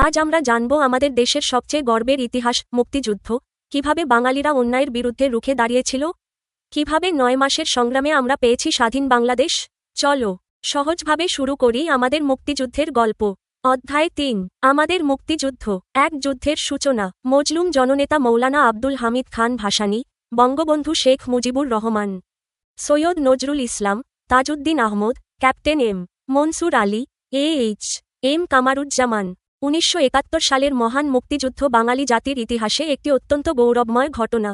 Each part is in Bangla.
আজ আমরা জানব আমাদের দেশের সবচেয়ে গর্বের ইতিহাস, মুক্তিযুদ্ধ, কিভাবে বাঙালিরা অন্যায়ের বিরুদ্ধে রুখে দাঁড়িয়েছিল, কিভাবে ৯ মাসের সংগ্রামে আমরা পেয়েছি স্বাধীন বাংলাদেশ। চলো সহজভাবে শুরু করি আমাদের মুক্তিযুদ্ধের গল্প। অধ্যায় ৩, আমাদের মুক্তিযুদ্ধ। এক যুদ্ধের সূচনা। মজলুম জননেতা Maulana Abdul Hamid Khan Bhashani, Bangabandhu Sheikh Mujibur Rahman, Syed Nazrul Islam, Tajuddin Ahmad, captain M Mansur Ali, M Kamaruzzaman. ১৯৭১ সালের মহান মুক্তিযুদ্ধ বাঙালি জাতির ইতিহাসে একটি অত্যন্ত গৌরবময় ঘটনা।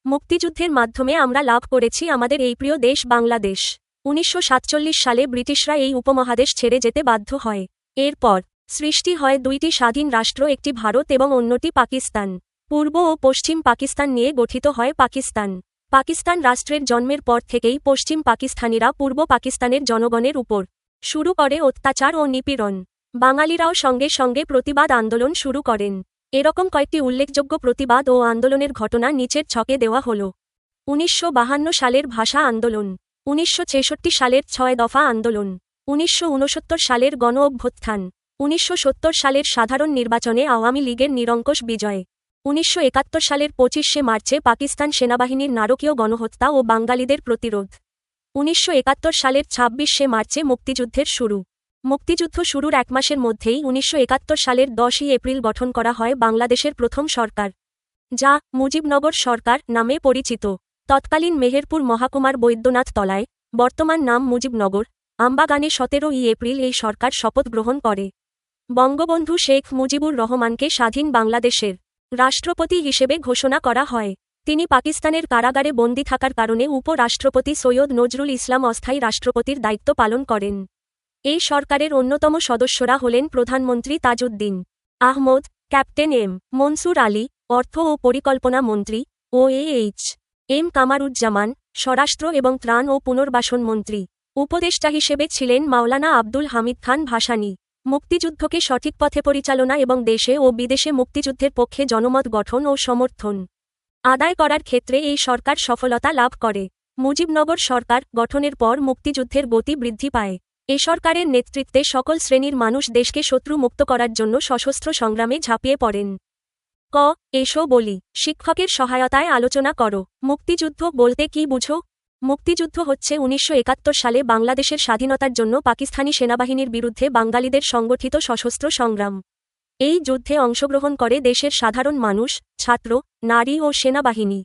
মুক্তিযুদ্ধের মাধ্যমে আমরা লাভ করেছি আমাদের এই প্রিয় দেশ বাংলাদেশ। ১৯৪৭ সালে ব্রিটিশরা এই উপমহাদেশ ছেড়ে যেতে বাধ্য হয়। এরপর সৃষ্টি হয় দুইটি স্বাধীন রাষ্ট্র, একটি ভারত এবং অন্যটি পাকিস্তান। পূর্ব ও পশ্চিম পাকিস্তান নিয়ে গঠিত হয় পাকিস্তান। পাকিস্তান রাষ্ট্রের জন্মের পর থেকেই পশ্চিম পাকিস্তানিরা পূর্ব পাকিস্তানের জনগণের উপর শুরু করে অত্যাচার ও নিপীড়ন। বাঙালিরাও সঙ্গে সঙ্গে প্রতিবাদ আন্দোলন শুরু করেন। এরকম কয়েকটি উল্লেখযোগ্য প্রতিবাদ ও আন্দোলনের ঘটনা নিচের ছকে দেওয়া হল। ১৯৫২ সালের ভাষা আন্দোলন, ১৯৬৬ সালের ৬ দফা আন্দোলন, ১৯৬৯ সালের গণ অভ্যুত্থান, ১৯৭০ সালের সাধারণ নির্বাচনে আওয়ামী লীগের নিরঙ্কুশ বিজয়, ১৯৭১ সালের ২৫শে মার্চে পাকিস্তান সেনাবাহিনীর নারকীয় গণহত্যা ও বাঙালিদের প্রতিরোধ, ১৯৭১ সালের ২৬শে মার্চে মুক্তিযুদ্ধের শুরু। মুক্তিযুদ্ধ শুরুর এক মাসের মধ্যেই ১৯৭১ সালের ১০ই এপ্রিল গঠন করা হয় বাংলাদেশের প্রথম সরকার, যা মুজিবনগর সরকার নামে পরিচিত। তৎকালীন মেহেরপুর মহাকুমার বৈদ্যনাথ তলায়, বর্তমান নাম মুজিবনগর, আমবাগানে ১৭ই এপ্রিল এই সরকার শপথ গ্রহণ করে। বঙ্গবন্ধু শেখ মুজিবুর রহমানকে স্বাধীন বাংলাদেশের রাষ্ট্রপতি হিসেবে ঘোষণা করা হয়। তিনি পাকিস্তানের কারাগারে বন্দী থাকার কারণে উপরাষ্ট্রপতি সৈয়দ নজরুল ইসলাম অস্থায়ী রাষ্ট্রপতির দায়িত্ব পালন করেন। এই সরকারের অন্যতম সদস্যরা হলেন প্রধানমন্ত্রী তাজউদ্দিন আহমদ, ক্যাপ্টেন এম মনসুর আলী, অর্থ ও পরিকল্পনা মন্ত্রী, ও এম কামারুজ্জামান, স্বরাষ্ট্র এবং ত্রাণ ও পুনর্বাসন মন্ত্রী। উপদেষ্টা হিসেবে ছিলেন মাওলানা আব্দুল হামিদ খান ভাসানী। মুক্তিযুদ্ধকে সঠিক পথে পরিচালনা এবং দেশে ও বিদেশে মুক্তিযুদ্ধের পক্ষে জনমত গঠন ও সমর্থন আদায় করার ক্ষেত্রে এই সরকার সফলতা লাভ করে। মুজিবনগর সরকার গঠনের পর মুক্তিযুদ্ধের গতি বৃদ্ধি পায়। এ সরকারের নেতৃত্বে সকল শ্রেণীর মানুষ দেশকে শত্রু মুক্ত করার জন্য সশস্ত্র সংগ্রামে ঝাঁপিয়ে পড়েন। এসো বলি, শিক্ষকের সহায়তায় আলোচনা করো। মুক্তিযুদ্ধ বলতে কি বুঝো? মুক্তিযুদ্ধ হচ্ছে ১৯৭১ সালে বাংলাদেশের স্বাধীনতার জন্য পাকিস্তানি সেনাবাহিনীর বিরুদ্ধে বাঙালিদের সংগঠিত সশস্ত্র সংগ্রাম। এই যুদ্ধে অংশগ্রহণ করে দেশের সাধারণ মানুষ, ছাত্র, নারী ও সেনাবাহিনী।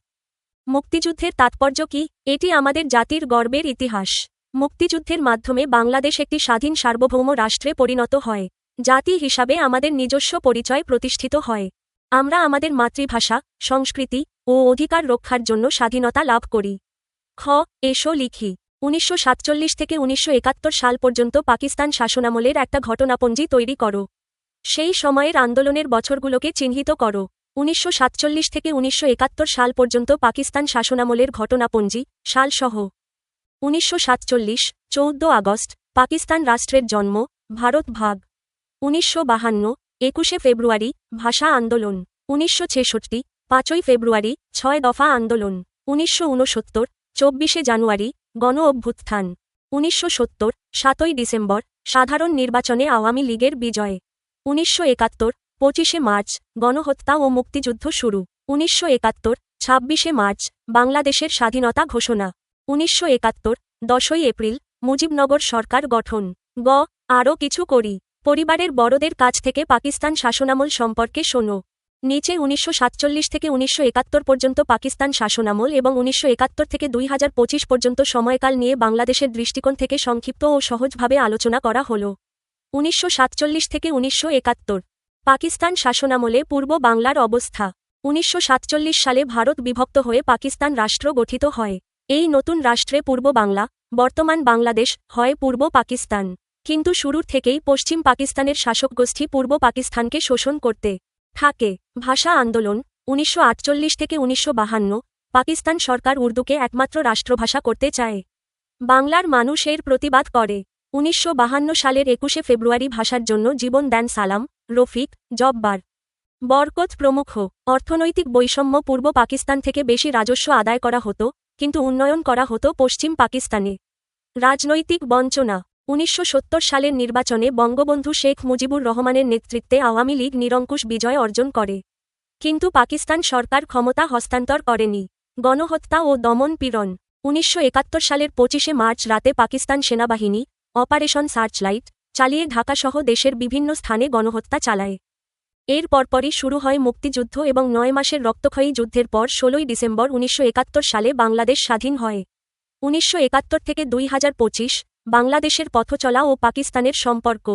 মুক্তিযুদ্ধের তাৎপর্য কি? এটি আমাদের জাতির গর্বের ইতিহাস। মুক্তিযুদ্ধের মাধ্যমে বাংলাদেশ একটি স্বাধীন সার্বভৌম রাষ্ট্রে পরিণত হয়। জাতি হিসাবে আমাদের নিজস্ব পরিচয় প্রতিষ্ঠিত হয়। আমরা আমাদের মাতৃভাষা, সংস্কৃতি ও অধিকার রক্ষার জন্য স্বাধীনতা লাভ করি। এসো লিখি। ১৯৪৭ থেকে ১৯৭১ সাল পর্যন্ত পাকিস্তান শাসনামলের একটা ঘটনাপঞ্জি তৈরি করো। সেই সময়ের আন্দোলনের বছরগুলোকে চিহ্নিত করো। ১৯৪৭ থেকে ১৯৭১ সাল পর্যন্ত পাকিস্তান শাসনামলের ঘটনাপঞ্জি, সালসহ। ১৯৪৭, ১৪ আগস্ট, পাকিস্তান রাষ্ট্রের জন্ম, ভারত ভাগ। ১৯৫২, ২১শে ফেব্রুয়ারি, ভাষা আন্দোলন। ১৯৬৬, ৫ই ফেব্রুয়ারি, ৬ দফা আন্দোলন। ১৯৬৯, ২৪শে জানুয়ারি, গণ অভ্যুত্থান। ১৯৭০, ৭ই ডিসেম্বর, সাধারণ নির্বাচনে আওয়ামী লীগের বিজয়। ১৯৭১, ২৫শে মার্চ, গণহত্যা ও মুক্তিযুদ্ধ শুরু। ১৯৭১, ২৬শে মার্চ, বাংলাদেশের স্বাধীনতা ঘোষণা। ১৯৭১, ১০ই এপ্রিল, মুজিবনগর সরকার গঠন। আরও কিছু করি। পরিবারের বড়দের কাছ থেকে পাকিস্তান শাসনামল সম্পর্কে শোনো। নিচে ১৯৪৭ থেকে ১৯৭১ পর্যন্ত পাকিস্তান শাসনামল এবং ১৯৭১ থেকে ২০২৫ পর্যন্ত সময়কাল নিয়ে বাংলাদেশের দৃষ্টিকোণ থেকে সংক্ষিপ্ত ও সহজভাবে আলোচনা করা হল। ১৯৪৭ থেকে ১৯৭১, পাকিস্তান শাসনামলে পূর্ব বাংলার অবস্থা। ১৯৪৭ সালে ভারত বিভক্ত হয়ে পাকিস্তান রাষ্ট্র গঠিত হয়। এই নতুন রাষ্ট্রে পূর্ব বাংলা, বর্তমান বাংলাদেশ, হয় পূর্ব পাকিস্তান। কিন্তু শুরুর থেকেই পশ্চিম পাকিস্তানের শাসকগোষ্ঠী পূর্ব পাকিস্তানকে শোষণ করতে থাকে। ভাষা আন্দোলন। ১৯৪৮ থেকে ১৯৫২, পাকিস্তান সরকার উর্দুকে একমাত্র রাষ্ট্রভাষা করতে চায়। বাংলার মানুষ এর প্রতিবাদ করে। ১৯৫২ সালের ২১শে ফেব্রুয়ারি ভাষার জন্য জীবন দেন সালাম, রফিক, জব্বার, বরকত প্রমুখ। অর্থনৈতিক বৈষম্য। পূর্ব পাকিস্তান থেকে বেশি রাজস্ব আদায় করা হতো, কিন্তু উন্নয়ন করা হতো পশ্চিম পাকিস্তানে। রাজনৈতিক বঞ্চনা। 1970 সালের নির্বাচনে বঙ্গবন্ধু শেখ মুজিবুর রহমানের নেতৃত্বে আওয়ামী লীগ নিরঙ্কুশ বিজয় অর্জন করে। কিন্তু পাকিস্তান সরকার ক্ষমতা হস্তান্তর করেনি। গণহত্যা ও দমন পীড়ন। 1971 সালের 25 মার্চ রাতে পাকিস্তান সেনাবাহিনী অপারেশন সার্চলাইট চালিয়ে ঢাকাসহ দেশের বিভিন্ন স্থানে গণহত্যা চালায়। এর পরপরই শুরু হয় মুক্তিযুদ্ধ এবং 9 মাসের রক্তক্ষয়ী যুদ্ধের পর 16 ডিসেম্বর 1971 সালে বাংলাদেশ স্বাধীন হয়। 1971 থেকে 2025 বাংলাদেশের পথচলা ও পাকিস্তানের সম্পর্ক।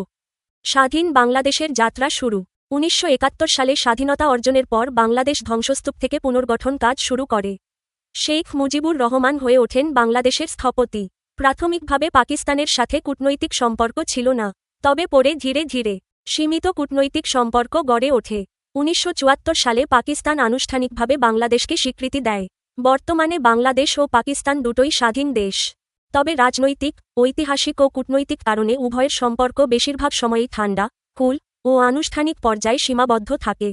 স্বাধীন বাংলাদেশের যাত্রা শুরু। 1971 সালে স্বাধীনতা অর্জনের পর বাংলাদেশ ধ্বংসস্তূপ থেকে পুনর্গঠন কাজ শুরু করে। শেখ মুজিবুর রহমান হয়ে ওঠেন বাংলাদেশের স্থপতি। প্রাথমিকভাবে পাকিস্তানের সাথে কূটনৈতিক সম্পর্ক ছিল না, তবে পরে ধীরে ধীরে সীমিত কূটনৈতিক সম্পর্ক গড়ে ওঠে। 1974 সালে পাকিস্তান আনুষ্ঠানিকভাবে বাংলাদেশকে স্বীকৃতি দেয়। বর্তমানে বাংলাদেশ ও পাকিস্তান দুটোই স্বাধীন দেশ। তবে রাজনৈতিক, ঐতিহাসিক ও কূটনৈতিক কারণে উভয়ের সম্পর্ক বেশিরভাগ সময়ই ঠান্ডা, কুল ও আনুষ্ঠানিক পর্যায়ে সীমাবদ্ধ থাকে।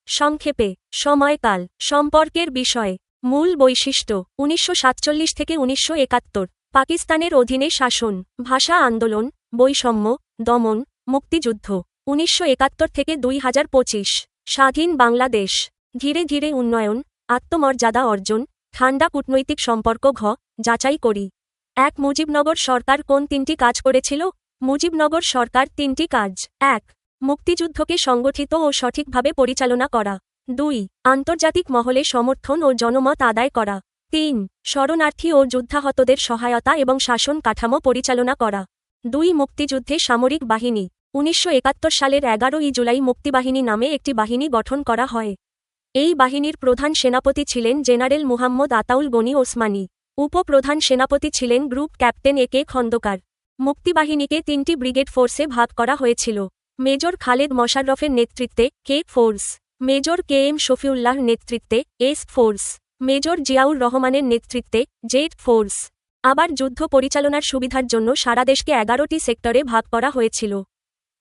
সংক্ষেপে সময়কাল, সম্পর্কের বিষয়, মূল বৈশিষ্ট্য। 1947 থেকে 1971 পাকিস্তানের অধীনে শাসন, ভাষা আন্দোলন, বৈষম্য, দমন, মুক্তিযুদ্ধ। 1971 থেকে 2025 স্বাধীন বাংলাদেশ। ধীরে ধীরে উন্নয়ন, আত্মমর্যাদা অর্জন, ঠান্ডা কূটনৈতিক সম্পর্ক যাচাই করি। 1. মুজিবনগর সরকার কোন 3টি কাজ করেছিল? মুজিবনগর সরকার 3টি কাজ। 1. মুক্তিযুদ্ধকে সংগঠিত ও সঠিকভাবে পরিচালনা করা। 2. আন্তর্জাতিক মহলে সমর্থন ও জনমত আদায় করা। 3. শরণার্থী ও যুদ্ধাহতদের সহায়তা এবং শাসন কাঠামো পরিচালনা করা। 2. মুক্তিযুদ্ধে সামরিক বাহিনী। 1971 সালের 11 জুলাই মুক্তিবাহিনী নামে একটি বাহিনী গঠন করা হয়। এই বাহিনীর প্রধান সেনাপতি ছিলেন জেনারেল মুহাম্মদ আতাউল গনি ওসমানী। উপপ্রধান সেনাপতি ছিলেন group captain A K Khandakar. মুক্তিবাহিনীকে 3টি ব্রিগেড ফোর্সে ভাগ করা হয়েছিল। মেজর খালেদ মোশাররফের নেতৃত্বে K force, major K M শফিউল্লাহর নেতৃত্বে এস ফোর্স, মেজর জিয়াউর রহমানের নেতৃত্বে জেড ফোর্স। আবার যুদ্ধ পরিচালনার সুবিধার জন্য সারা দেশকে 11টি সেক্টরে ভাগ করা হয়েছিল।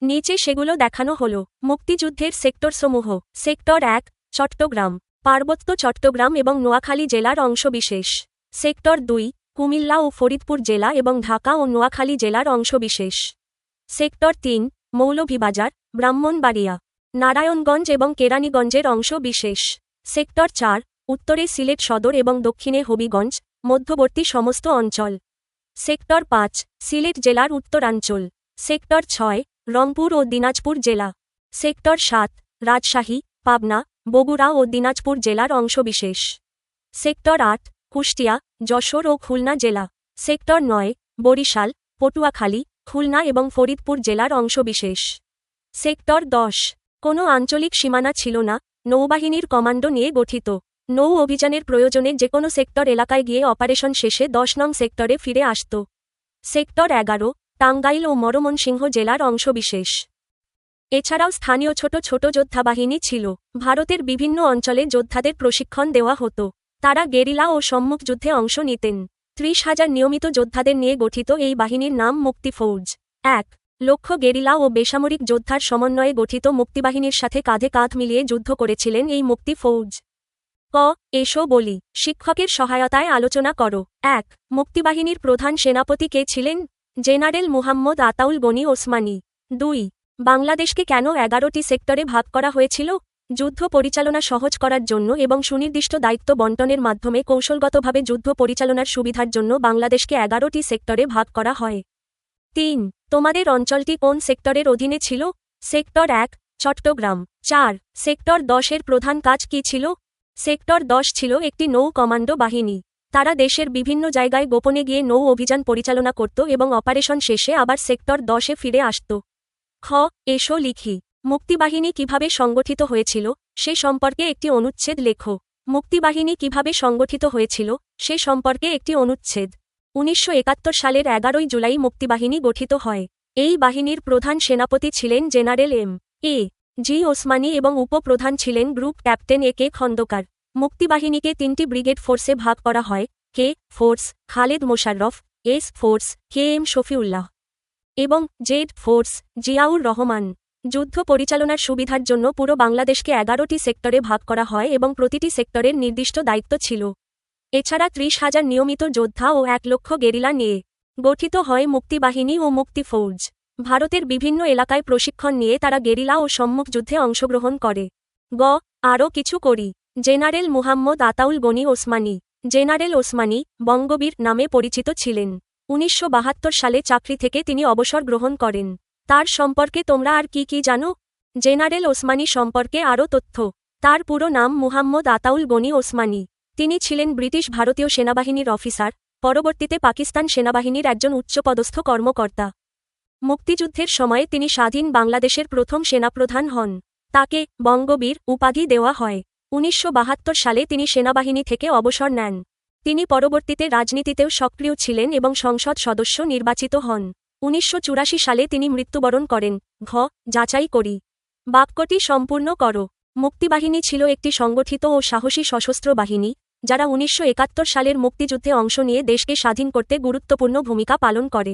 নিচে সেগুলো দেখানো হল। মুক্তিযুদ্ধের সেক্টরসমূহ। সেক্টর 1 চট্টগ্রাম, পার্বত্য চট্টগ্রাম এবং নোয়াখালী জেলার অংশবিশেষ। সেক্টর 2 কুমিল্লা ও ফরিদপুর জেলা এবং ঢাকা ও নোয়াখালী জেলার অংশবিশেষ। সেক্টর 3 মৌলভীবাজার, ব্রাহ্মণবাড়িয়া, নারায়ণগঞ্জ এবং কেরানীগঞ্জের অংশবিশেষ। সেক্টর 4 উত্তরে সিলেট সদর এবং দক্ষিণে হবিগঞ্জ, মধ্যবর্তী সমস্ত অঞ্চল। সেক্টর 5 সিলেট জেলার উত্তরাঞ্চল। সেক্টর 6 রংপুর ও দিনাজপুর জেলা। সেক্টর 7 রাজশাহী, পাবনা, বগুড়া ও দিনাজপুর জেলার অংশবিশেষ। সেক্টর 8 কুষ্টিয়া, যশোর ও খুলনা জেলা। সেক্টর 9 বরিশাল, পটুয়াখালী, খুলনা এবং ফরিদপুর জেলার অংশবিশেষ। সেক্টর 10 কোনো আঞ্চলিক সীমানা ছিল না, নৌবাহিনীর কমান্ডো নিয়ে গঠিত। নৌ অভিযানের প্রয়োজনে যেকোনো সেক্টর এলাকায় গিয়ে অপারেশন শেষে 10 নং সেক্টরে ফিরে আসত। সেক্টর 11 টাঙ্গাইল ও ময়মনসিংহ জেলার অংশবিশেষ। এছাড়াও স্থানীয় ছোট ছোট যোদ্ধাবাহিনী ছিল। ভারতের বিভিন্ন অঞ্চলে যোদ্ধাদের প্রশিক্ষণ দেওয়া হতো। তারা গেরিলা ও সম্মুখ যুদ্ধে অংশ নিতেন। 30,000 নিয়মিত যোদ্ধাদের নিয়ে গঠিত এই বাহিনীর নাম মুক্তি ফৌজ। 1 লক্ষ গেরিলা ও বেসামরিক যোদ্ধার সমন্বয়ে গঠিত মুক্তিবাহিনীর সাথে কাঁধে কাঁধ মিলিয়ে যুদ্ধ করেছিলেন এই মুক্তি ফৌজ। ক এসো বলি, শিক্ষকের সহায়তায় আলোচনা করো। 1 মুক্তিবাহিনীর প্রধান সেনাপতি কে ছিলেন? জেনারেল মুহাম্মদ আতাউল গনি ওসমানী। 2 বাংলাদেশকে কেন 11টি সেক্টরে ভাগ করা হয়েছিল? যুদ্ধ পরিচালনা সহজ করার জন্য এবং সুনির্দিষ্ট দায়িত্ব বণ্টনের মাধ্যমে কৌশলগতভাবে যুদ্ধ পরিচালনার সুবিধার জন্য বাংলাদেশকে 11টি সেক্টরে ভাগ করা হয়। 3 তোমাদের অঞ্চলটি কোন সেক্টরের অধীনে ছিল? সেক্টর 1 চট্টগ্রাম। 4 সেক্টর 10-এর প্রধান কাজ কী ছিল? সেক্টর 10 ছিল একটি নৌ কমান্ডো বাহিনী। তারা দেশের বিভিন্ন জায়গায় গোপনে গিয়ে নৌ অভিযান পরিচালনা করত এবং অপারেশন শেষে আবার সেক্টর 10-এ ফিরে আসত। খ এসো লিখি, মুক্তিবাহিনী কিভাবে সংগঠিত হয়েছিল সে সম্পর্কে একটি অনুচ্ছেদ লেখো। মুক্তিবাহিনী কিভাবে সংগঠিত হয়েছিল সে সম্পর্কে একটি অনুচ্ছেদ। 1971 সালের 11 জুলাই মুক্তিবাহিনী গঠিত হয়। এই বাহিনীর প্রধান সেনাপতি ছিলেন general M A G Osmani এবং উপপ্রধান ছিলেন group captain A K Khandakar. মুক্তিবাহিনীকে 3টি ব্রিগেড ফোর্সে ভাগ করা হয়। K force Khaled Mosharraf, S force K M Shafiullah এবং জেড ফোর্স জিয়াউর রহমান। যুদ্ধ পরিচালনার সুবিধার জন্য পুরো বাংলাদেশকে 11টি সেক্টরে ভাগ করা হয় এবং প্রতিটি সেক্টরের নির্দিষ্ট দায়িত্ব ছিল। এছাড়া 30,000 নিয়মিত যোদ্ধা ও 1 লক্ষ গেরিলা নিয়ে গঠিত হয় মুক্তিবাহিনী ও মুক্তি ফৌজ। ভারতের বিভিন্ন এলাকায় প্রশিক্ষণ নিয়ে তারা গেরিলা ও সম্মুখ যুদ্ধে অংশগ্রহণ করে। আরও কিছু করি। জেনারেল মুহাম্মদ আতাউল গনি ওসমানী। জেনারেল ওসমানী বঙ্গবীর নামে পরিচিত ছিলেন। ১৯৭২ সালে চাকরি থেকে তিনি অবসর গ্রহণ করেন। তার সম্পর্কে তোমরা আর কি কি জানো? জেনারেল ওসমানী সম্পর্কে আরও তথ্য। তার পুরো নাম মুহাম্মদ আতাউল গনি ওসমানী। তিনি ছিলেন ব্রিটিশ ভারতীয় সেনাবাহিনীর অফিসার, পরবর্তীতে পাকিস্তান সেনাবাহিনীর একজন উচ্চপদস্থ কর্মকর্তা। মুক্তিযুদ্ধের সময়ে তিনি স্বাধীন বাংলাদেশের প্রথম সেনাপ্রধান হন। তাকে বঙ্গবীর উপাধি দেওয়া হয়। ১৯৭২ সালে তিনি সেনাবাহিনী থেকে অবসর নেন। তিনি পরবর্তীতে রাজনীতিতেও সক্রিয় ছিলেন এবং সংসদ সদস্য নির্বাচিত হন। ১৯৮৪ সালে তিনি মৃত্যুবরণ করেন। যাচাই করি। বাক্যটি সম্পূর্ণ করো। মুক্তিবাহিনী ছিল একটি সংগঠিত ও সাহসী সশস্ত্র বাহিনী, যারা ১৯৭১ সালের মুক্তিযুদ্ধে অংশ নিয়ে দেশকে স্বাধীন করতে গুরুত্বপূর্ণ ভূমিকা পালন করে।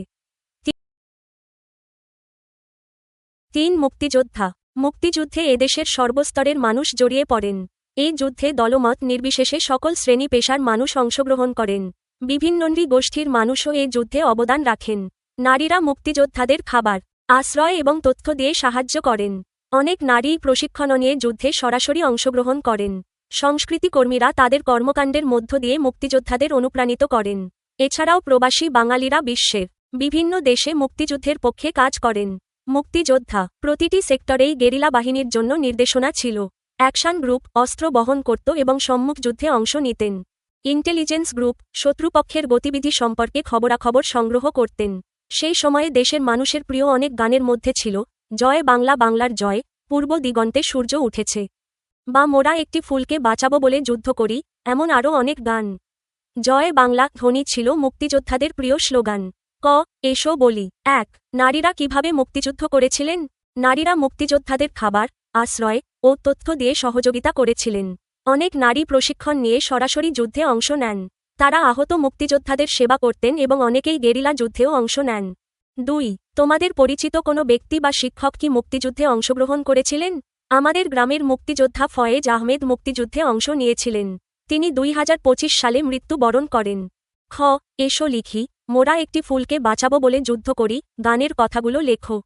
৩ মুক্তিযোদ্ধা। মুক্তিযুদ্ধে এদেশের সর্বস্তরের মানুষ জড়িয়ে পড়েন। এই যুদ্ধে দলমত নির্বিশেষে সকল শ্রেণী পেশার মানুষ অংশগ্রহণ করেন। বিভিন্ন গোষ্ঠীর মানুষও এই যুদ্ধে অবদান রাখেন। নারীরা মুক্তিযোদ্ধাদের খাবার, আশ্রয় এবং তথ্য দিয়ে সাহায্য করেন। অনেক নারী প্রশিক্ষণ নিয়ে যুদ্ধে সরাসরি অংশগ্রহণ করেন। সংস্কৃতি কর্মীরা তাদের কর্মকাণ্ডের মধ্য দিয়ে মুক্তিযোদ্ধাদের অনুপ্রাণিত করেন। এছাড়াও প্রবাসী বাঙালিরা বিশ্বের বিভিন্ন দেশে মুক্তিযুদ্ধের পক্ষে কাজ করেন। মুক্তিযোদ্ধা প্রতিটি সেক্টরেই গেরিলা বাহিনীর জন্য নির্দেশনা ছিল। অ্যাকশন গ্রুপ অস্ত্র বহন করত এবং সম্মুখ যুদ্ধে অংশ নিতেন। ইন্টেলিজেন্স গ্রুপ শত্রুপক্ষের গতিবিধি সম্পর্কে খবরাখবর সংগ্রহ করতেন। সেই সময়ে দেশের মানুষের প্রিয় অনেক গানের মধ্যে ছিল জয় বাংলা, বাংলার জয়, পূর্ব দিগন্তে সূর্য উঠেছে, বা মোরা একটি ফুলকে বাঁচাবো বলে যুদ্ধ করি, এমন আরও অনেক গান। জয় বাংলা ধ্বনি ছিল মুক্তিযোদ্ধাদের প্রিয় স্লোগান। এসো বলি। ১. নারীরা কিভাবে মুক্তিযুদ্ধ করেছিলেন? নারীরা মুক্তিযোদ্ধাদের খাবার, আশ্রয় ও তথ্য দিয়ে সহযোগিতা করেছিলেন। অনেক নারী প্রশিক্ষণ নিয়ে সরাসরি যুদ্ধে অংশ নেন। তারা আহত মুক্তিযোদ্ধাদের সেবা করতেন এবং অনেকেই গেরিলা যুদ্ধেও অংশ নেন। ২. তোমাদের পরিচিত কোনো ব্যক্তি বা শিক্ষক কি মুক্তিযুদ্ধে অংশগ্রহণ করেছিলেন? আমাদের গ্রামের মুক্তিযোদ্ধা ফয়েজ আহমেদ মুক্তিযুদ্ধে অংশ নিয়েছিলেন। তিনি ২০২৫ সালে মৃত্যুবরণ করেন। এসো লিখি। মোরা একটি ফুলকে বাঁচাবো বলে যুদ্ধ করি গানের কথাগুলো লেখো।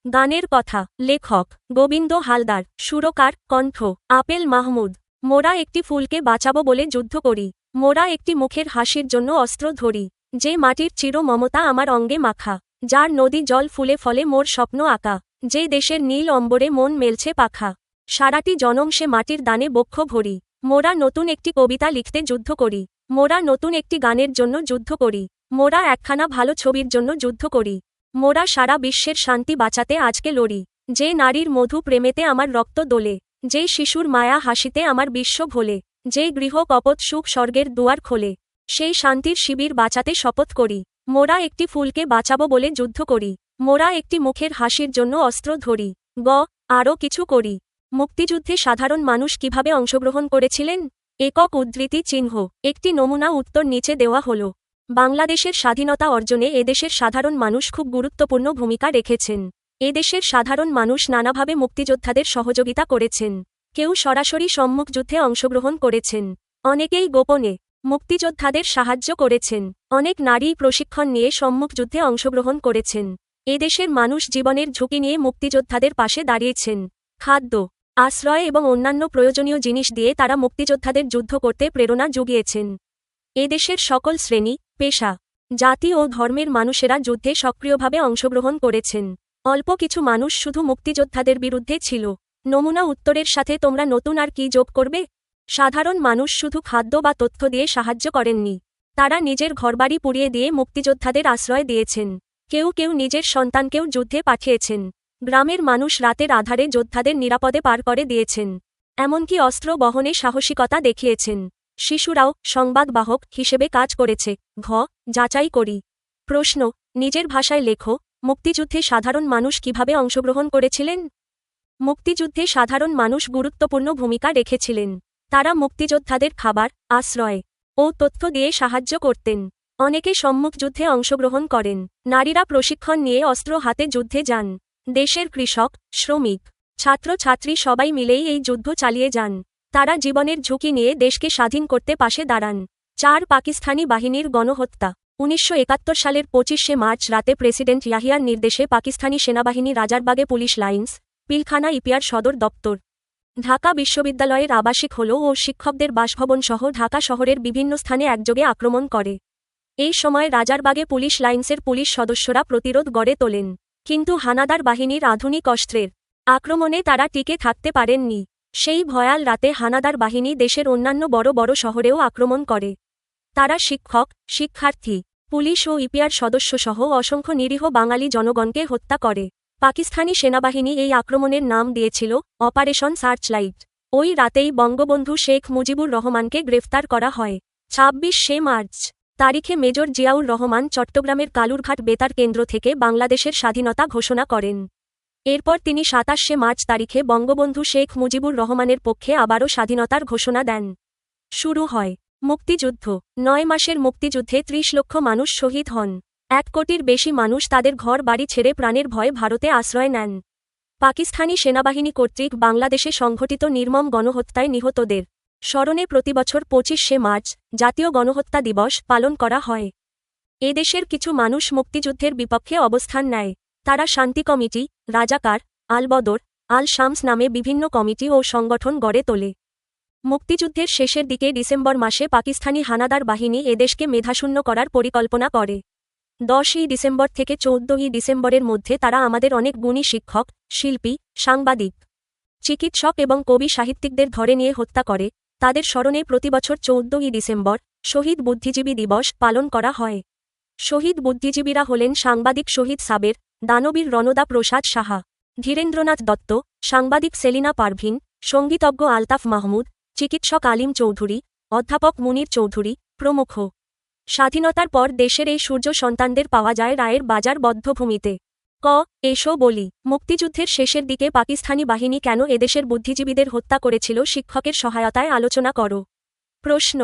গানের কথা। লেখক গোবিন্দ হালদার। সুরকার কণ্ঠ আপেল মাহমুদ। মোরা একটি ফুলকে বাঁচাবো বলে যুদ্ধ করি, মোরা একটি মুখের হাসির জন্য অস্ত্র ধরি, যে মাটির চির মমতা আমার অঙ্গে মাখা, যার নদী জল ফুলে ফলে মোর স্বপ্ন আঁকা, যে দেশের নীল অম্বরে মন মেলছে পাখা, সারাটি জনম সে মাটির দানে বক্ষ ভরি। মোরা নতুন একটি কবিতা লিখতে যুদ্ধ করি, মোরা নতুন একটি গানের জন্য যুদ্ধ করি, মোরা একখানা ভালো ছবির জন্য যুদ্ধ করি, মোরা সারা বিশ্বের শান্তি বাঁচাতে আজকে লড়ি। যে নারীর মধু প্রেমেতে আমার রক্ত দোলে, যে শিশুর মায়া হাসিতে আমার বিশ্ব ভোলে, যে গৃহ কপট সুখ স্বর্গের দুয়ার খোলে, সেই শান্তির শিবির বাঁচাতে শপথ করি। মোরা একটি ফুলকে বাঁচাবো বলে যুদ্ধ করি, মোরা একটি মুখের হাসির জন্য অস্ত্র ধরি। আরও কিছু করি। মুক্তিযুদ্ধে সাধারণ মানুষ কিভাবে অংশগ্রহণ করেছিলেন? একক উদ্ধৃতি চিহ্ন। একটি নমুনা উত্তর নিচে দেওয়া হল। বাংলাদেশের স্বাধীনতা অর্জনে এদেশের সাধারণ মানুষ খুব গুরুত্বপূর্ণ ভূমিকা রেখেছেন। এদেশের সাধারণ মানুষ নানাভাবে মুক্তিযোদ্ধাদের সহযোগিতা করেছেন। কেউ সরাসরি সম্মুখ যুদ্ধে অংশগ্রহণ করেছেন, অনেকেই গোপনে মুক্তিযোদ্ধাদের সাহায্য করেছেন, অনেক নারী প্রশিক্ষণ নিয়ে সম্মুখ যুদ্ধে অংশগ্রহণ করেছেন। এদেশের মানুষ জীবনের ঝুঁকি নিয়ে মুক্তিযোদ্ধাদের পাশে দাঁড়িয়েছেন। খাদ্য, আশ্রয় এবং অন্যান্য প্রয়োজনীয় জিনিস দিয়ে তারা মুক্তিযোদ্ধাদের যুদ্ধ করতে প্রেরণা জুগিয়েছেন। এদেশের সকল শ্রেণী, পেশা, জাতি ও ধর্মের মানুষেরা যুদ্ধে সক্রিয়ভাবে অংশগ্রহণ করেছেন। অল্প কিছু মানুষ শুধু মুক্তিযোদ্ধাদের বিরুদ্ধে ছিল। নমুনা উত্তরের সাথে তোমরা নতুন আর কি যোগ করবে? সাধারণ মানুষ শুধু খাদ্য বা তথ্য দিয়ে সাহায্য করেননি, তারা নিজের ঘরবাড়ি পুড়িয়ে দিয়ে মুক্তিযোদ্ধাদের আশ্রয় দিয়েছেন। কেউ কেউ নিজের সন্তানকেও যুদ্ধে পাঠিয়েছেন। গ্রামের মানুষ রাতের আধারে যোদ্ধাদের নিরাপদে পার করে দিয়েছেন, এমনকি অস্ত্র বহনে সাহসিকতা দেখিয়েছেন। শিশুরাও সংবাদবাহক হিসেবে কাজ করেছে। যাচাই করি। প্রশ্ন, নিজের ভাষায় লেখো। মুক্তিযুদ্ধে সাধারণ মানুষ কিভাবে অংশগ্রহণ করেছিলেন? মুক্তিযুদ্ধে সাধারণ মানুষ গুরুত্বপূর্ণ ভূমিকা রেখেছিলেন। তারা মুক্তিযোদ্ধাদের খাবার, আশ্রয় ও তথ্য দিয়ে সাহায্য করতেন। অনেকে সম্মুখ যুদ্ধে অংশগ্রহণ করেন। নারীরা প্রশিক্ষণ নিয়ে অস্ত্র হাতে যুদ্ধে যান। দেশের কৃষক, শ্রমিক, ছাত্রছাত্রী সবাই মিলেই এই যুদ্ধ চালিয়ে যান। তারা জীবনের ঝুঁকি নিয়ে দেশকে স্বাধীন করতে পাশে দাঁড়ান। ৪ পাকিস্তানি বাহিনীর গণহত্যা। 1971 সালের 25শে মার্চ রাতে প্রেসিডেন্ট ইয়াহিয়ার নির্দেশে পাকিস্তানি সেনাবাহিনী রাজারবাগে পুলিশ লাইন্স, পিলখানা ইপিআর সদর দপ্তর, ঢাকা বিশ্ববিদ্যালয়ের আবাসিক হল ও শিক্ষকদের বাসভবন সহ ঢাকা শহরের বিভিন্ন স্থানে একযোগে আক্রমণ করে। এই সময় রাজারবাগে পুলিশ লাইন্সের পুলিশ সদস্যরা প্রতিরোধ গড়ে তোলেন, কিন্তু হানাদার বাহিনীর আধুনিক অস্ত্রের আক্রমণে তারা টিকে থাকতে পারেননি। সেই ভয়াল রাতে হানাদার বাহিনী দেশের অন্যান্য বড় বড় শহরেও আক্রমণ করে। তারা শিক্ষক, শিক্ষার্থী, পুলিশ ও ইপিআর সদস্যসহ অসংখ্য নিরীহ বাঙালি জনগণকে হত্যা করে। পাকিস্তানি সেনাবাহিনী এই আক্রমণের নাম দিয়েছিল অপারেশন সার্চলাইট। ওই রাতেই বঙ্গবন্ধু শেখ মুজিবুর রহমানকে গ্রেফতার করা হয়। 26শে মার্চ তারিখে মেজর জিয়াউর রহমান চট্টগ্রামের কালুরঘাট বেতার কেন্দ্র থেকে বাংলাদেশের স্বাধীনতা ঘোষণা করেন। এরপর তিনি 27শে মার্চ তারিখে বঙ্গবন্ধু শেখ মুজিবুর রহমানের পক্ষে আবারও স্বাধীনতার ঘোষণা দেন। শুরু হয় মুক্তিযুদ্ধ। 9 মাসের মুক্তিযুদ্ধে 30 লক্ষ মানুষ শহীদ হন। 1 কোটির বেশি মানুষ তাদের ঘর বাড়ি ছেড়ে প্রাণের ভয়ে ভারতে আশ্রয় নেন। পাকিস্তানি সেনাবাহিনী কর্তৃক বাংলাদেশে সংঘটিত নির্মম গণহত্যায় নিহতদের স্মরণে প্রতিবছর 25শে মার্চ জাতীয় গণহত্যা দিবস পালন করা হয়। এদেশের কিছু মানুষ মুক্তিযুদ্ধের বিপক্ষে অবস্থান নেয়। তারা শান্তি কমিটি, রাজাকার, আল বদর, আল শামস নামে বিভিন্ন কমিটি ও সংগঠন গড়ে তোলে। মুক্তিযুদ্ধের শেষের দিকে ডিসেম্বর মাসে পাকিস্তানি হানাদার বাহিনী এদেশকে মেধাশূন্য করার পরিকল্পনা করে। 10ই ডিসেম্বর থেকে 14ই ডিসেম্বরের মধ্যে তারা আমাদের অনেক গুণী শিক্ষক, শিল্পী, সাংবাদিক, চিকিৎসক এবং কবি সাহিত্যিকদের ধরে নিয়ে হত্যা করে। তাদের স্মরণে প্রতিবছর 14ই ডিসেম্বর শহীদ বুদ্ধিজীবী দিবস পালন করা হয়। শহীদ বুদ্ধিজীবীরা হলেন সাংবাদিক শহীদ সাবের, দানবীর রণদা প্রসাদ সাহা, ধীরেন্দ্রনাথ দত্ত, সাংবাদিক সেলিনা পারভিন, সঙ্গীতজ্ঞ আলতাফ মাহমুদ, চিকিৎসক আলিম চৌধুরী, অধ্যাপক মুনির চৌধুরী প্রমুখ। স্বাধীনতার পর দেশের এই সূর্য সন্তানদের পাওয়া যায় রায়ের বাজার বদ্ধভূমিতে। এসো বলি, মুক্তিযুদ্ধের শেষের দিকে পাকিস্তানি বাহিনী কেন এদেশের বুদ্ধিজীবীদের হত্যা করেছিল শিক্ষকের সহায়তায় আলোচনা করো। প্রশ্ন: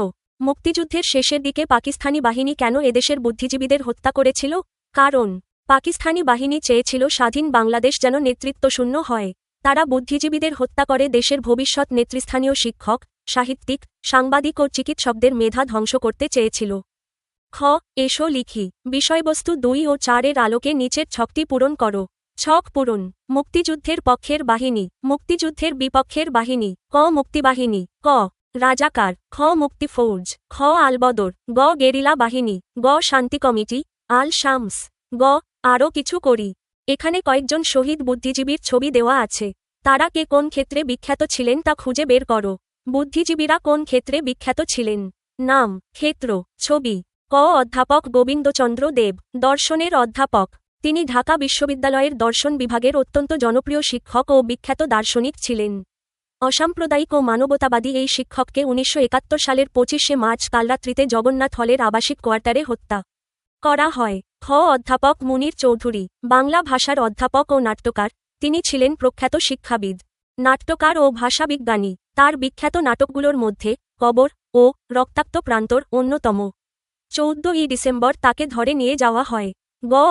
মুক্তিযুদ্ধের শেষের দিকে পাকিস্তানি বাহিনী কেন এদেশের বুদ্ধিজীবীদের হত্যা করেছিল? কারণ পাকিস্তানি বাহিনী চেয়েছিল স্বাধীন বাংলাদেশ যেন নেতৃত্বশূন্য হয়। তারা বুদ্ধিজীবীদের হত্যা করে দেশের ভবিষ্যৎ নেতৃস্থানীয় শিক্ষক, সাহিত্যিক, সাংবাদিক ও চিকিৎসকদের মেধা ধ্বংস করতে চেয়েছিল। এসো লিখি। বিষয়বস্তু 2 ও 4 এর আলোকে নিচের ছকটি পূরণ করো। ছক পূরণ: মুক্তিযুদ্ধের পক্ষের বাহিনী, মুক্তিযুদ্ধের বিপক্ষের বাহিনী। মুক্তিবাহিনী, রাজাকার, মুক্তি ফৌজ, আলবদর, গেরিলা বাহিনী, শান্তি কমিটি, আল শামস, আরও কিছু করি। এখানে কয়েকজন শহীদ বুদ্ধিজীবীর ছবি দেওয়া আছে। তারা কে কোন ক্ষেত্রে বিখ্যাত ছিলেন তা খুঁজে বের করো। বুদ্ধিজীবীরা কোন ক্ষেত্রে বিখ্যাত ছিলেন? নাম, ক্ষেত্র, ছবি। অধ্যাপক গোবিন্দচন্দ্র দেব, দর্শনের অধ্যাপক। তিনি ঢাকা বিশ্ববিদ্যালয়ের দর্শন বিভাগের অত্যন্ত জনপ্রিয় শিক্ষক ও বিখ্যাত দার্শনিক ছিলেন। অসাম্প্রদায়িক ও মানবতাবাদী এই শিক্ষককে 1971 সালের 25শে মার্চ কালরাত্রিতে জগন্নাথ হলের আবাসিক কোয়ার্টারে হত্যা করা হয়। অধ্যাপক মুনির চৌধুরী, বাংলা ভাষার অধ্যাপক ও নাট্যকার। তিনি ছিলেন প্রখ্যাত শিক্ষাবিদ, নাট্যকার ও ভাষাবিজ্ঞানী। তার বিখ্যাত নাটকগুলোর মধ্যে কবর ও রক্তাক্ত প্রান্তর অন্যতম। 14ই ডিসেম্বর তাকে ধরে নিয়ে যাওয়া হয়।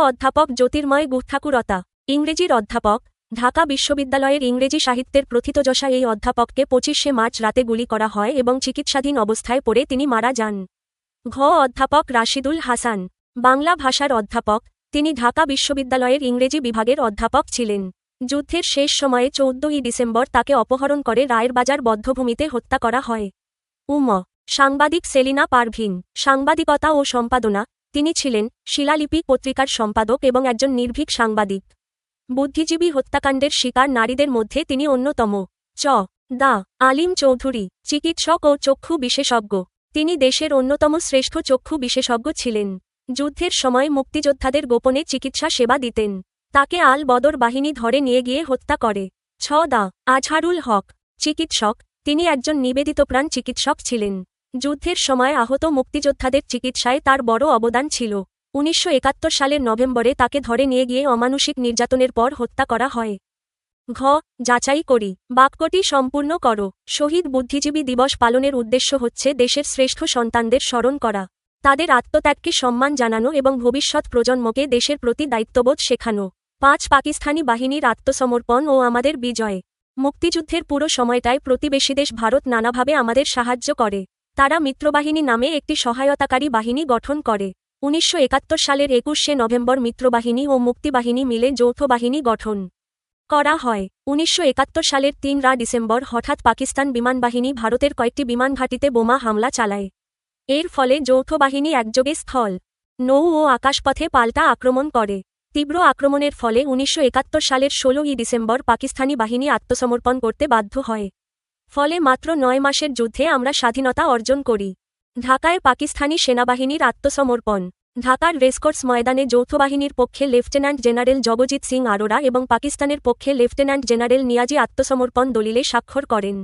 অধ্যাপক জ্যোতির্ময় গুহঠাকুরতা, ইংরেজির অধ্যাপক, ঢাকা বিশ্ববিদ্যালয়ের ইংরেজি সাহিত্যের প্রথিতযশা এই অধ্যাপককে 25শে মার্চ রাতে গুলি করা হয় এবং চিকিৎসাধীন অবস্থায় পড়ে তিনি মারা যান। অধ্যাপক রাশিদুল হাসান, বাংলা ভাষার অধ্যাপক। তিনি ঢাকা বিশ্ববিদ্যালয়ের ইংরেজি বিভাগের অধ্যাপক ছিলেন। যুদ্ধের শেষ সময়ে 14ই ডিসেম্বর তাকে অপহরণ করে রায়ের বাজার বদ্ধভূমিতে হত্যা করা হয়। সাংবাদিক সেলিনা পারভিন, সাংবাদিকতা ও সম্পাদনা। তিনি ছিলেন শিলালিপি পত্রিকার সম্পাদক এবং একজন নির্ভীক সাংবাদিক। বুদ্ধিজীবী হত্যাকাণ্ডের শিকার নারীদের মধ্যে তিনি অন্যতম। আলিম চৌধুরী, চিকিৎসক ও চক্ষু বিশেষজ্ঞ। তিনি দেশের অন্যতম শ্রেষ্ঠ চক্ষু বিশেষজ্ঞ ছিলেন। যুদ্ধের সময় মুক্তিযোদ্ধাদের গোপনে চিকিৎসা সেবা দিতেন। তাকে আল বদর বাহিনী ধরে নিয়ে গিয়ে হত্যা করে। আজহারুল হক, চিকিৎসক। তিনি একজন নিবেদিতপ্রাণ চিকিৎসক ছিলেন। যুদ্ধের সময় আহত মুক্তিযোদ্ধাদের চিকিৎসায় তার বড় অবদান ছিল। 1971 সালের নভেম্বরে তাকে ধরে নিয়ে গিয়ে অমানুষিক নির্যাতনের পর হত্যা করা হয়। যাচাই করি। বাক্যটি সম্পূর্ণ করো। শহীদ বুদ্ধিজীবী দিবস পালনের উদ্দেশ্য হচ্ছে দেশের শ্রেষ্ঠ সন্তানদের স্মরণ করা, তাদের আত্মত্যাগকে সম্মান জানানো এবং ভবিষ্যৎ প্রজন্মকে দেশের প্রতি দায়িত্ববোধ শেখানো। 5 পাকিস্তানি বাহিনীর আত্মসমর্পণ ও আমাদের বিজয়। মুক্তিযুদ্ধের পুরো সময়টায় প্রতিবেশী দেশ ভারত নানাভাবে আমাদের সাহায্য করে। তারা মিত্রবাহিনী নামে একটি সহায়তাকারী বাহিনী গঠন করে। 1971 সালের 21শে নভেম্বর মিত্রবাহিনী ও মুক্তিবাহিনী মিলে যৌথ বাহিনী গঠন করা হয়। 1971 সালের 3 ডিসেম্বর হঠাৎ পাকিস্তান বিমানবাহিনী ভারতের কয়েকটি বিমান ঘাঁটিতে বোমা হামলা চালায়। এর ফলে যৌথ বাহিনী একযোগে স্থল, নৌ ও আকাশপথে পাল্টা আক্রমণ করে। তীব্র আক্রমণের ফলে 1971 সালের 16 ডিসেম্বর পাকিস্তানি বাহিনী আত্মসমর্পণ করতে বাধ্য হয়। ফলে মাত্র 9 মাসের যুদ্ধে আমরা স্বাধীনতা অর্জন করি। ঢাকায় পাকিস্তানি সেনাবাহিনীর আত্মসমর্পণ। ঢাকার রেসকোর্স ময়দানে যৌথবাহিনীর পক্ষে লেফটেন্যান্ট জেনারেল জগজিৎ সিং আরোরা এবং পাকিস্তানের পক্ষে লেফটেন্যান্ট জেনারেল নিয়াজি আত্মসমর্পণ দলিলে স্বাক্ষর করেন।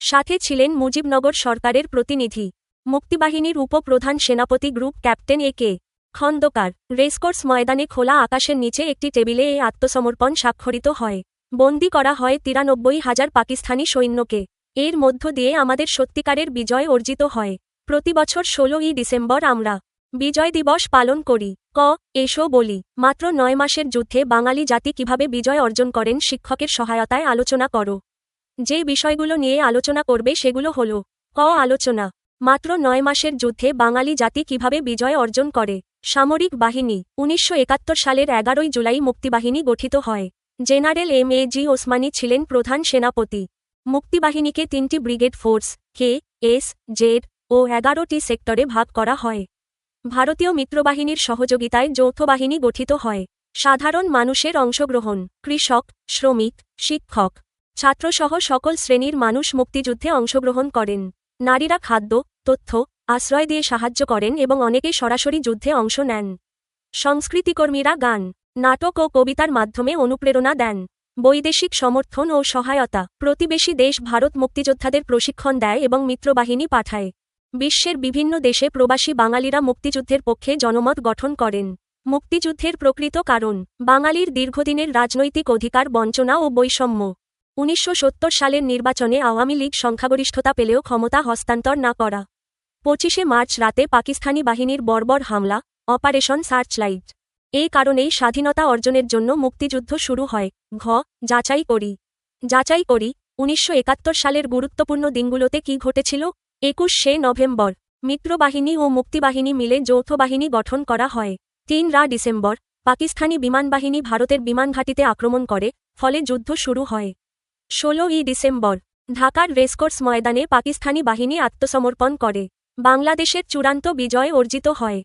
সাথে ছিলেন মুজিবনগর সরকারের প্রতিনিধি, মুক্তিবাহিনীর উপপ্রধান সেনাপতি group captain A K. Khandakar. Racecourse ময়দানে খোলা আকাশের নিচে একটি টেবিলে এই আত্মসমর্পণ স্বাক্ষরিত হয়। বন্দী করা হয় 93,000 পাকিস্তানি সৈন্যকে। এর মধ্য দিয়ে আমাদের সত্যিকারের বিজয় অর্জিত হয়। প্রতিবছর 16 ডিসেম্বর আমরা বিজয় দিবস পালন করি। এসো বলি। মাত্র 9 মাসের যুদ্ধে বাঙালি জাতি কিভাবে বিজয় অর্জন করেন শিক্ষকের সহায়তায় আলোচনা করো। যে বিষয়গুলো নিয়ে আলোচনা করবে সেগুলো হল আলোচনা। মাত্র 9 মাসের যুদ্ধে বাঙালি জাতি কিভাবে বিজয় অর্জন করে। সামরিক বাহিনী। 1971 সালের 11 জুলাই মুক্তিবাহিনী গঠিত হয়। জেনারেল এম.এ.জি. ওসমানী ছিলেন প্রধান সেনাপতি। মুক্তিবাহিনীকে 3টি ব্রিগেড ফোর্স কে, এস, জেড ও 11টি সেক্টরে ভাগ করা হয়। ভারতীয় মিত্রবাহিনীর সহযোগিতায় যৌথ বাহিনী গঠিত হয়। সাধারণ মানুষের অংশগ্রহণ। কৃষক, শ্রমিক, শিক্ষক, ছাত্রসহ সকল শ্রেণীর মানুষ মুক্তিযুদ্ধে অংশগ্রহণ করেন। নারীরা খাদ্য, তথ্য, আশ্রয় দিয়ে সাহায্য করেন এবং অনেকে সরাসরি যুদ্ধে অংশ নেন। সংস্কৃতিকর্মীরা গান, নাটক ও কবিতার মাধ্যমে অনুপ্রেরণা দেন। বৈদেশিক সমর্থন ও সহায়তা। প্রতিবেশী দেশ ভারত মুক্তিযোদ্ধাদের প্রশিক্ষণ দেয় এবং মিত্রবাহিনী পাঠায়। বিশ্বের বিভিন্ন দেশে প্রবাসী বাঙালিরা মুক্তিযুদ্ধের পক্ষে জনমত গঠন করেন। মুক্তিযুদ্ধের প্রকৃত কারণ। বাঙালির দীর্ঘদিনের রাজনৈতিক অধিকার বঞ্চনা ও বৈষম্য। 1970 সালের নির্বাচনে আওয়ামী লীগ সংখ্যাগরিষ্ঠতা পেলেও ক্ষমতা হস্তান্তর না করা। 25শে মার্চ রাতে পাকিস্তানি বাহিনীর বর্বর হামলা, অপারেশন সার্চলাইট। এই কারণেই স্বাধীনতা অর্জনের জন্য মুক্তিযুদ্ধ শুরু হয়। যাচাই করি। 1971 সালের গুরুত্বপূর্ণ দিনগুলোতে কি ঘটেছিল। 21শে নভেম্বর মিত্রবাহিনী ও মুক্তিবাহিনী মিলে যৌথ বাহিনী গঠন করা হয়। 3 ডিসেম্বর পাকিস্তানি বিমানবাহিনী ভারতের বিমানঘাঁটিতে আক্রমণ করে, ফলে যুদ্ধ শুরু হয়। 16 ডিসেম্বর ঢাকার রেসকোর্স ময়দানে পাকিস্তানি বাহিনী আত্মসমর্পণ করে। বাংলাদেশের চূড়ান্ত বিজয় অর্জিত হয়।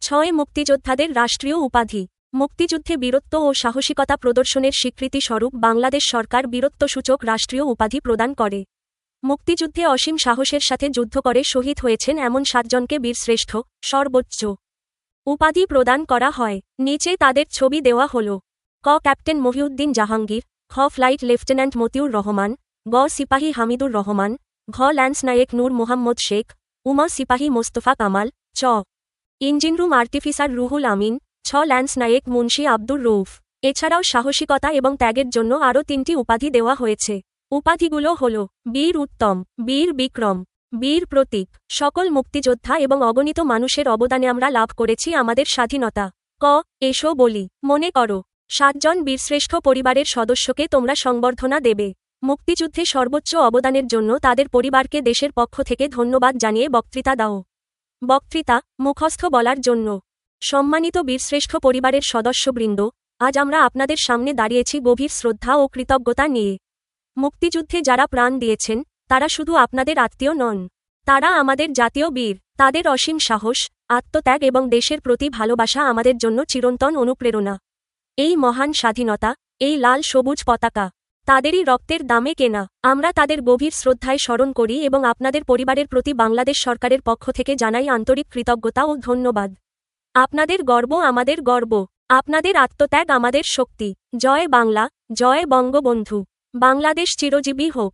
6 মুক্তিযোদ্ধাদের রাষ্ট্রীয় উপাধি। মুক্তিযুদ্ধে বীরত্ব ও সাহসিকতা প্রদর্শনের স্বীকৃতি স্বরূপ বাংলাদেশ সরকার বীরত্বসূচক রাষ্ট্রীয় উপাধি প্রদান করে। মুক্তিযুদ্ধে অসীম সাহসের সাথে যুদ্ধ করে শহীদ হয়েছেন এমন 7 জনকে বীরশ্রেষ্ঠ সর্বোচ্চ উপাধি প্রদান করা হয়। নিচে তাদের ছবি দেওয়া হল। ক্যাপ্টেন মহিউদ্দিন জাহাঙ্গীর, খ ফ্লাইট লেফটেন্যান্ট মতিউর রহমান, গ সিপাহী হামিদুর রহমান, ঘ ল্যান্স নায়েক নূর মোহাম্মদ শেখ, উমা সিপাহী মোস্তফা কামাল, চ ইঞ্জিনরুম আর্টিফিসার রুহুল আমিন, ছ ল্যান্স নায়েক মুন্সি আব্দুর রউফ। এছাড়াও সাহসিকতা এবং ত্যাগের জন্য আরও 3টি উপাধি দেওয়া হয়েছে। উপাধিগুলো হল বীর উত্তম, বীর বিক্রম, বীর প্রতীক। সকল মুক্তিযোদ্ধা এবং অগণিত মানুষের অবদানে আমরা লাভ করেছি আমাদের স্বাধীনতা। এসো বলি। মনে করো 7 জন বীরশ্রেষ্ঠ পরিবারের সদস্যকে তোমরা সংবর্ধনা দেবে। মুক্তিযুদ্ধে সর্বোচ্চ অবদানের জন্য তাদের পরিবারকে দেশের পক্ষ থেকে ধন্যবাদ জানিয়ে বক্তৃতা দাও। বক্তৃতা মুখস্থ বলার জন্য। সম্মানিত বীরশ্রেষ্ঠ পরিবারের সদস্যবৃন্দ, আজ আমরা আপনাদের সামনে দাঁড়িয়েছি গভীর শ্রদ্ধা ও কৃতজ্ঞতা নিয়ে। মুক্তিযুদ্ধে যারা প্রাণ দিয়েছেন তারা শুধু আপনাদের আত্মীয় নন, তারা আমাদের জাতীয় বীর। তাদের অসীম সাহস, আত্মত্যাগ এবং দেশের প্রতি ভালোবাসা আমাদের জন্য চিরন্তন অনুপ্রেরণা। এই মহান স্বাধীনতা, এই লাল সবুজ পতাকা তাদেরই রক্তের দামে কেনা। আমরা তাদের গভীর শ্রদ্ধায় স্মরণ করি এবং আপনাদের পরিবারের প্রতি বাংলাদেশ সরকারের পক্ষ থেকে জানাই আন্তরিক কৃতজ্ঞতা ও ধন্যবাদ। আপনাদের গর্ব আমাদের গর্ব, আপনাদের আত্মত্যাগ আমাদের শক্তি। জয় বাংলা, জয় বঙ্গবন্ধু। বাংলাদেশ চিরজীবী হোক।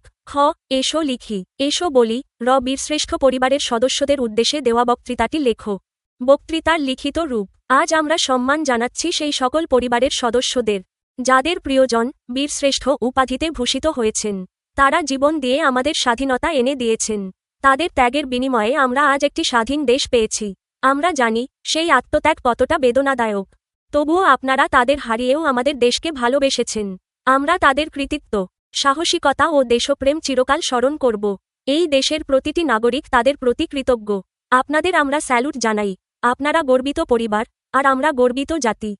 এসো লিখি, এসো বলি। বীরশ্রেষ্ঠ পরিবারের সদস্যদের উদ্দেশ্যে দেওয়া বক্তৃতাটি লেখো। বক্তৃতার লিখিত রূপ। আজ আমরা সম্মান জানাচ্ছি সেই সকল পরিবারের সদস্যদের যাদের প্রিয়জন বীরশ্রেষ্ঠ উপাধিতে ভূষিত হয়েছেন। তারা জীবন দিয়ে আমাদের স্বাধীনতা এনে দিয়েছেন। তাদের ত্যাগের বিনিময়ে আমরা আজ একটি স্বাধীন দেশ পেয়েছি। আমরা জানি সেই আত্মত্যাগ কতটা বেদনাদায়ক। তবুও আপনারা তাদের হারিয়েও আমাদের দেশকে ভালোবেসেছেন। আমরা তাদের কৃতিত্ব, সাহসিকতা ও দেশপ্রেম চিরকাল স্মরণ করব। এই দেশের প্রতিটি নাগরিক তাদের প্রতি কৃতজ্ঞ। আপনাদের আমরা স্যালুট জানাই। আপনারা গর্বিত পরিবার, আর আমরা গর্বিত জাতি।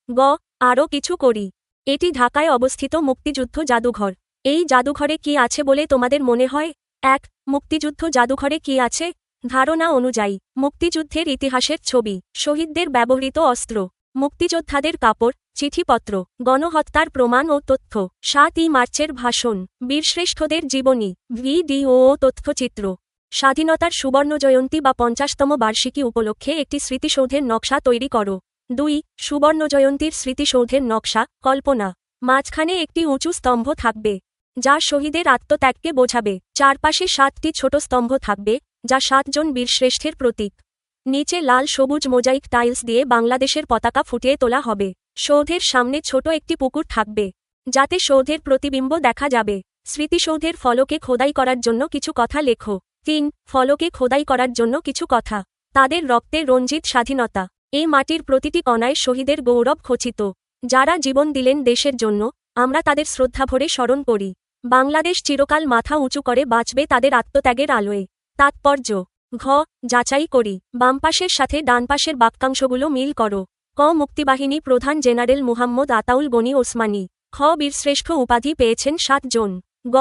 গ আরও কিছু করি। এটি ঢাকায় অবস্থিত মুক্তিযুদ্ধ জাদুঘর। এই জাদুঘরে কি আছে বলে তোমাদের মনে হয়? ১. মুক্তিযুদ্ধ জাদুঘরে কি আছে? ধারণা অনুযায়ী মুক্তিযুদ্ধের ইতিহাসের ছবি, শহীদদের ব্যবহৃত অস্ত্র, মুক্তিযোদ্ধাদের কাপড়, চিঠিপত্র, গণহত্যার প্রমাণ ও তথ্য, ৭ই মার্চের ভাষণ, বীরশ্রেষ্ঠদের জীবনী, ভিডিও ও তথ্যচিত্র। স্বাধীনতার সুবর্ণজয়ন্তী বা ৫০তম বার্ষিকী উপলক্ষে একটি স্মৃতিসৌধের নকশা তৈরি করো। ২. সুবর্ণজয়ন্তীর স্মৃতিসৌধের নকশা, কল্পনা। মাঝখানে একটি উঁচু স্তম্ভ থাকবে, যা শহীদের আত্মত্যাগকে বোঝাবে। চারপাশে ৭টি ছোট স্তম্ভ থাকবে, যা ৭ জন বীরশ্রেষ্ঠের প্রতীক। নিচে লাল সবুজ মোজাইক টাইলস দিয়ে বাংলাদেশের পতাকা ফুটিয়ে তোলা হবে। সৌধের সামনে ছোট একটি পুকুর থাকবে, যাতে সৌধের প্রতিবিম্ব দেখা যাবে। স্মৃতিসৌধের ফলকে খোদাই করার জন্য কিছু কথা লেখো। ৩. ফলকে খোদাই করার জন্য কিছু কথা। তাদের রক্তে রঞ্জিত স্বাধীনতা। এই মাটির প্রতিটি কণায় শহীদের গৌরব খচিত, যারা জীবন দিলেন দেশের জন্য। আমরা তাদের শ্রদ্ধাভরে স্মরণ করি। বাংলাদেশ চিরকাল মাথা উঁচু করে বাঁচবে তাদের আত্মত্যাগের আলোয়। তাৎপর্য। ঘ যাচাই করি। বামপাশের সাথে ডানপাশের বাক্যাংশগুলো মিল করো। ক মুক্তিবাহিনী প্রধান জেনারেল মুহাম্মদ আতাউল গনি ওসমানী। খ বীরশ্রেষ্ঠ উপাধি পেয়েছেন ৭ জন। গ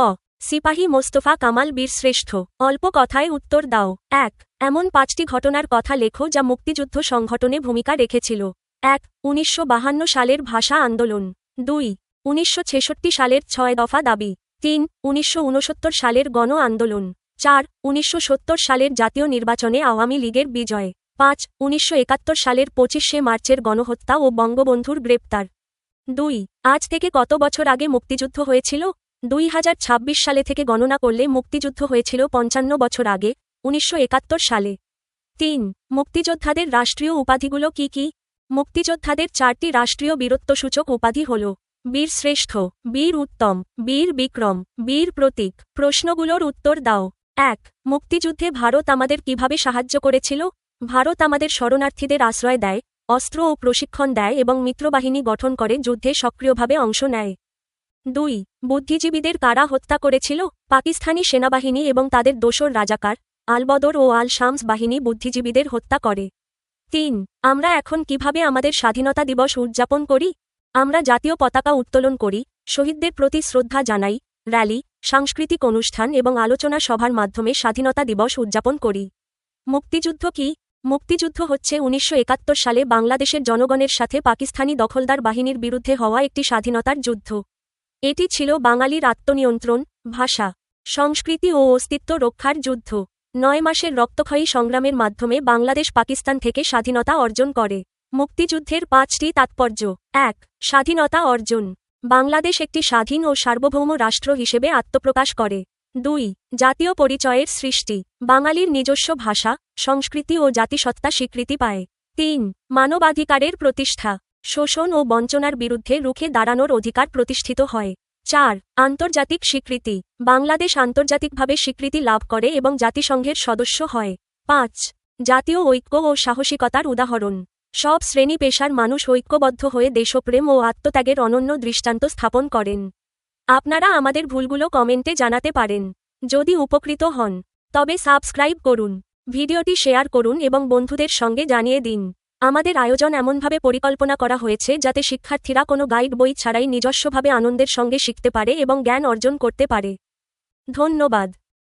সিপাহী মোস্তফা কামাল বীরশ্রেষ্ঠ। অল্প কথায় উত্তর দাও। ১. এমন ৫টি ঘটনার কথা লেখো যা মুক্তিযুদ্ধ সংগঠনে ভূমিকা রেখেছিল। ১. ১৯৫২ সালের ভাষা আন্দোলন। ২. ১৯৬৬ সালের ৬ দফা দাবি। ৩. ১৯৬৯ সালের গণ আন্দোলন। ৪. ১৯৭০ সালের জাতীয় নির্বাচনে আওয়ামী লীগের বিজয়। ৫. ১৯৭১ সালের ২৫শে মার্চের গণহত্যা ও বঙ্গবন্ধুর গ্রেপ্তার। ২. আজ থেকে কত বছর আগে মুক্তিযুদ্ধ হয়েছিল? ২০২৬ সালে থেকে গণনা করলে মুক্তিযুদ্ধ হয়েছিল ৫৫ বছর আগে, ১৯৭১ সালে। ৩. মুক্তিযোদ্ধাদের রাষ্ট্রীয় উপাধিগুলো কি কি? মুক্তিযোদ্ধাদের ৪টি রাষ্ট্রীয় বীরত্বসূচক উপাধি হল: বীর শ্রেষ্ঠ, বীর উত্তম, বীর বিক্রম, বীর প্রতীক। প্রশ্নগুলোর উত্তর দাও। ১. মুক্তিযুদ্ধে ভারত আমাদের কিভাবে সাহায্য করেছিল? ভারত আমাদের শরণার্থীদের আশ্রয় দেয়, অস্ত্র ও প্রশিক্ষণ দেয় এবং মিত্রবাহিনী গঠন করে যুদ্ধে সক্রিয়ভাবে অংশ নেয়। ২. বুদ্ধিজীবীদের কারা হত্যা করেছিল? পাকিস্তানি সেনাবাহিনী এবং তাদের দোসর রাজাকার, আল-বদর ও আল-শামস বাহিনী বুদ্ধিজীবীদের হত্যা করে। ৩. আমরা এখন কিভাবে আমাদের স্বাধীনতা দিবস উদযাপন করি? আমরা জাতীয় পতাকা উত্তোলন করি, শহীদদের প্রতি শ্রদ্ধা জানাই, র্যালি, সাংস্কৃতিক অনুষ্ঠান এবং আলোচনা সভার মাধ্যমে স্বাধীনতা দিবস উদযাপন করি। মুক্তিযুদ্ধ কি? মুক্তিযুদ্ধ হচ্ছে ১৯৭১ সালে বাংলাদেশের জনগণের সাথে পাকিস্তানি দখলদার বাহিনীর বিরুদ্ধে হওয়া একটি স্বাধীনতার যুদ্ধ। এটি ছিল বাঙালির আত্মনিয়ন্ত্রণ, ভাষা, সংস্কৃতি ও অস্তিত্ব রক্ষার যুদ্ধ। ৯ মাসের রক্তক্ষয়ী সংগ্রামের মাধ্যমে বাংলাদেশ পাকিস্তান থেকে স্বাধীনতা অর্জন করে। মুক্তিযুদ্ধের ৫টি তাৎপর্য। ১. স্বাধীনতা অর্জন। বাংলাদেশ একটি স্বাধীন ও সার্বভৌম রাষ্ট্র হিসেবে আত্মপ্রকাশ করে। ২. জাতীয় পরিচয়ের সৃষ্টি। বাঙালির নিজস্ব ভাষা, সংস্কৃতি ও জাতিসত্তা স্বীকৃতি পায়। ৩. মানবাধিকারের প্রতিষ্ঠা। শোষণ ও বঞ্চনার বিরুদ্ধে রুখে দাঁড়ানোর অধিকার প্রতিষ্ঠিত হয়। ৪. আন্তর্জাতিক স্বীকৃতি। বাংলাদেশ আন্তর্জাতিকভাবে স্বীকৃতি লাভ করে এবং জাতিসংঘের সদস্য হয়। ৫. জাতীয় ঐক্য ও সাহসিকতার উদাহরণ। সব শ্রেণী পেশার মানুষ ঐক্যবদ্ধ হয়ে দেশপ্রেম ও আত্মত্যাগের অনন্য দৃষ্টান্ত স্থাপন করেন। আপনারা আমাদের ভুলগুলো কমেন্টে জানাতে পারেন। যদি উপকৃত হন, তবে সাবস্ক্রাইব করুন, ভিডিওটি শেয়ার করুন এবং বন্ধুদের সঙ্গে জানিয়ে দিন। আমাদের আয়োজন এমনভাবে পরিকল্পনা করা হয়েছে যাতে শিক্ষার্থীরা কোনো গাইড বই ছাড়াই নিজস্বভাবে আনন্দের সঙ্গে শিখতে পারে এবং জ্ঞান অর্জন করতে পারে। ধন্যবাদ।